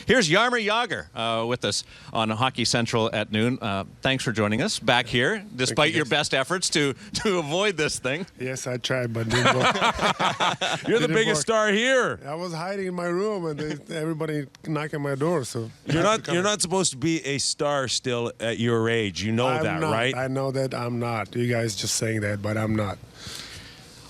Here's Jaromir Jagr with us on Hockey Central at noon. Thanks for joining us back here, despite your best efforts to avoid this thing. Yes, I tried, but didn't work. You're the biggest star here. I was hiding in my room, and everybody knocking my door. So you're not supposed to be a star still at your age. You know that, right? I know that I'm not. You guys just saying that, but I'm not.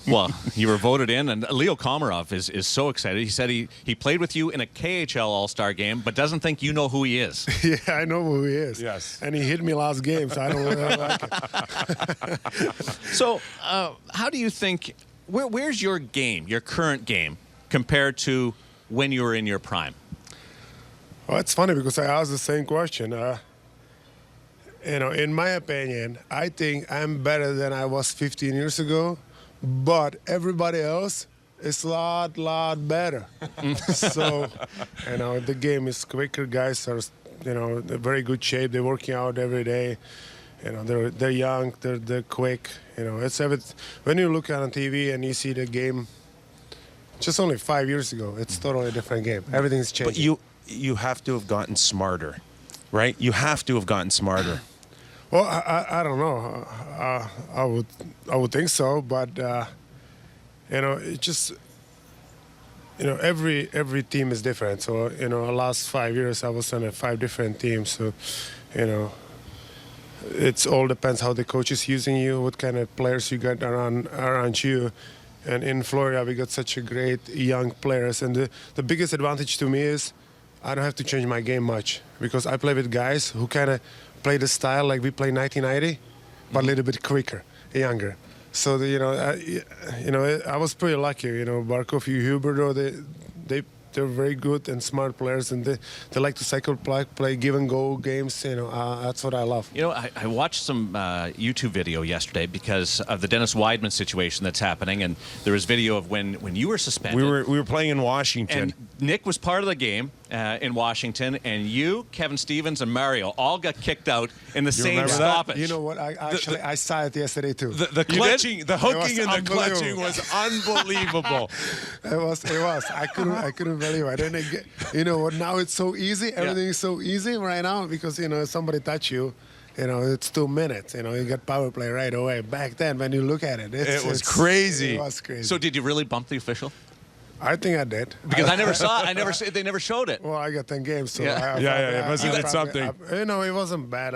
Well, you were voted in, and Leo Komarov is so excited. He said he played with you in a KHL All-Star game, but doesn't think you know who he is. Yeah, I know who he is. Yes. And he hit me last game, so I don't really like it. So, how do you think, where's your game, your current game, compared to when you were in your prime? Well, it's funny because I asked the same question. In my opinion, I think I'm better than I was 15 years ago. But everybody else is a lot better. So, the game is quicker. Guys are, in very good shape. They're working out every day. They're young. They're quick. It's when you look on TV and you see the game, just only 5 years ago, it's totally a different game. Everything's changing. But you have to have gotten smarter, right? You have to have gotten smarter. Well, I don't know. I would think so, but it just every team is different. So the last 5 years I was on 5 different teams. So it's all depends how the coach is using you, what kind of players you got around you. And in Florida we got such a great young players, and the biggest advantage to me is I don't have to change my game much because I play with guys who kind of play the style like we play 1990, but a little bit quicker, younger. So I was pretty lucky. Barkov, Huberto, they're very good and smart players, and they like to cycle play give and go games. That's what I love. I watched some YouTube video yesterday because of the Dennis Weidman situation that's happening, and there was video of when you were suspended. We were playing in Washington. And Nick was part of the game in Washington, and you, Kevin Stevens, and Mario all got kicked out in the same stoppage. You know what? I saw it yesterday too. The clutching, the hooking, and the clutching was unbelievable. It was. I couldn't believe it. I didn't get. You know what? Now it's so easy. Everything is so easy right now because somebody touch you. It's 2 minutes. You get power play right away. Back then, when you look at it, it was crazy. It was crazy. So did you really bump the official? I think I did. Because I never saw it. They never showed it. Well, I got 10 games, so It wasn't something. It wasn't bad.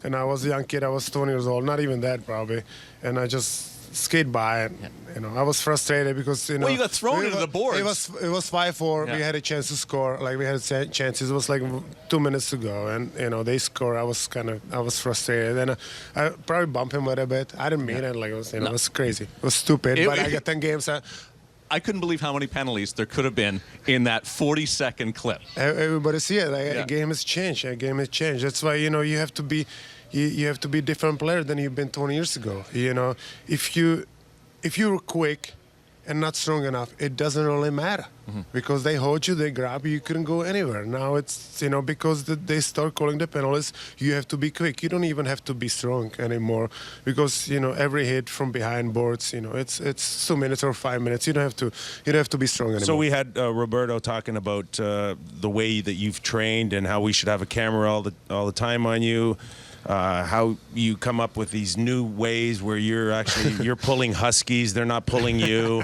And I was a young kid. I was 20 years old, not even that probably. And I just skate by it. I was frustrated because well, you got thrown into the boards. It was 5-4. We had a chance to score. Like we had chances. It was like 2 minutes to go, and they scored. I was frustrated, and I probably bumped him a little bit. I didn't mean it. Like it was crazy. It was stupid. But I got 10 games. I couldn't believe how many penalties there could have been in that 40-second clip. Everybody see it. A game has changed. A game has changed. That's why you have to be a different player than you've been 20 years ago. If you were quick and not strong enough, it doesn't really matter because they hold you, they grab you, you couldn't go anywhere. Now it's because they start calling the penalties, you have to be quick. You don't even have to be strong anymore because every hit from behind boards, it's 2 minutes or 5 minutes. You don't have to be strong anymore. So we had Roberto talking about the way that you've trained and how we should have a camera all the time on you. How you come up with these new ways where you're pulling huskies, they're not pulling you.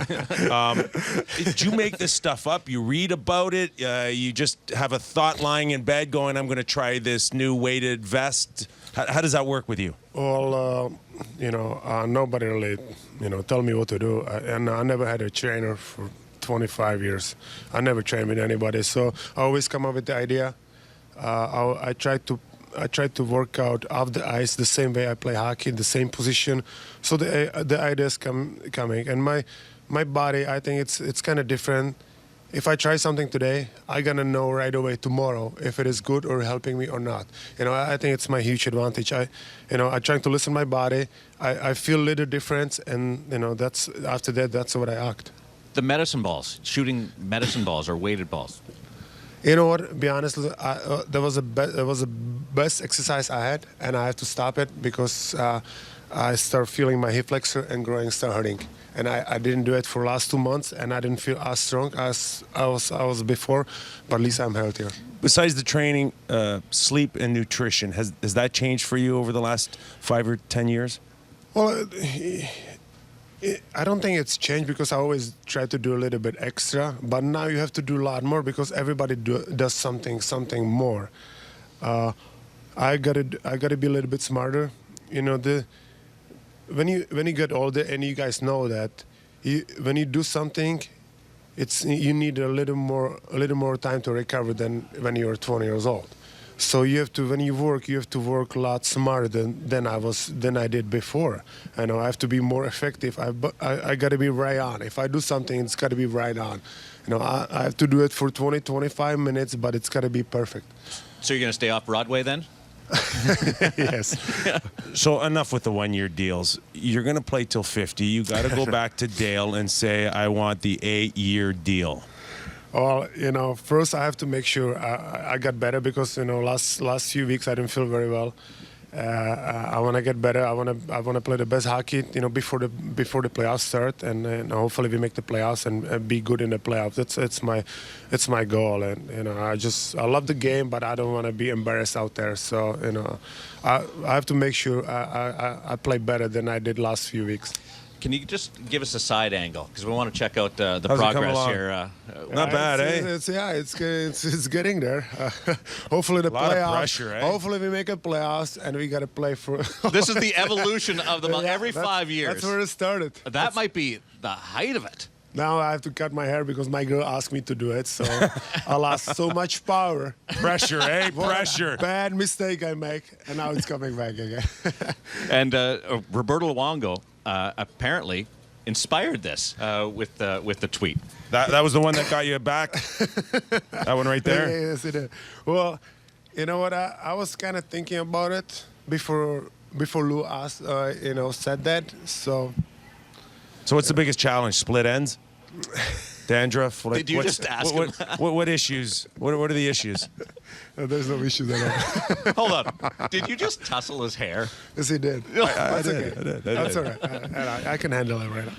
Did you make this stuff up? You read about it? You just have a thought lying in bed going, I'm going to try this new weighted vest? How does that work with you? Well, nobody really, tell me what to do. And I never had a trainer for 25 years. I never trained with anybody. So I always come up with the idea. I try to work out off the ice the same way I play hockey, in the same position. So the ideas coming, and my body, I think it's kind of different. If I try something today, I'm gonna know right away tomorrow if it is good or helping me or not. I think it's my huge advantage. I try to listen to my body. I feel a little difference, and that's after that. That's what I act. The medicine balls, shooting medicine balls or weighted balls. You know what? Be honest, that was the best exercise I had, and I had to stop it because I start feeling my hip flexor and groin start hurting. And I didn't do it for last 2 months, and I didn't feel as strong as I was before, but at least I'm healthier. Besides the training, sleep and nutrition, has that changed for you over the last 5 or 10 years? Well, I don't think it's changed because I always try to do a little bit extra, but now you have to do a lot more because everybody does something more. I gotta be a little bit smarter. You know, when you get older, and you guys know that, when you do something, you need a little more time to recover than when you're 20 years old. So you have to, when you have to work a lot smarter than I did before. I know I have to be more effective. I got to be right on. If I do something, it's got to be right on. You know, I have to do it for 20-25 minutes, but it's got to be perfect. So you're going to stay off Broadway then? Yes. So enough with the 1-year deals. You're going to play till 50. You got to go back to Dale and say, I want the 8-year deal. Well, you know, first I have to make sure I got better because, you know, last few weeks I didn't feel very well. I want to get better. I want to play the best hockey, you know, before the playoffs start, and hopefully we make the playoffs and be good in the playoffs. It's my goal, and you know, I love the game, but I don't want to be embarrassed out there. So you know, I have to make sure I play better than I did last few weeks. Can you just give us a side angle? Because we want to check out the How's it coming progress along? here. Not bad, It's getting there. Hopefully the Lot of playoffs. pressure, eh? Hopefully we make a playoffs, and we got to play for. This is the evolution of the every 5 years. That's where it started. That might be the height of it. Now I have to cut my hair because my girl asked me to do it, so I lost so much power. Pressure, eh? Pressure. Bad mistake I make, and now it's coming back again. And Roberto Luongo apparently inspired this with the tweet. that was the one that got you back? That one right there? Yes, it is. Well, you know what? I was kind of thinking about it before Lou asked, said that. So what's the biggest challenge? Split ends? Dandruff? Did you just ask him? What issues? What are the issues? there's no issues at all. Hold on. Did you just tussle his hair? Yes, he did. I That's did, okay. I did. That's all right. I can handle it right now.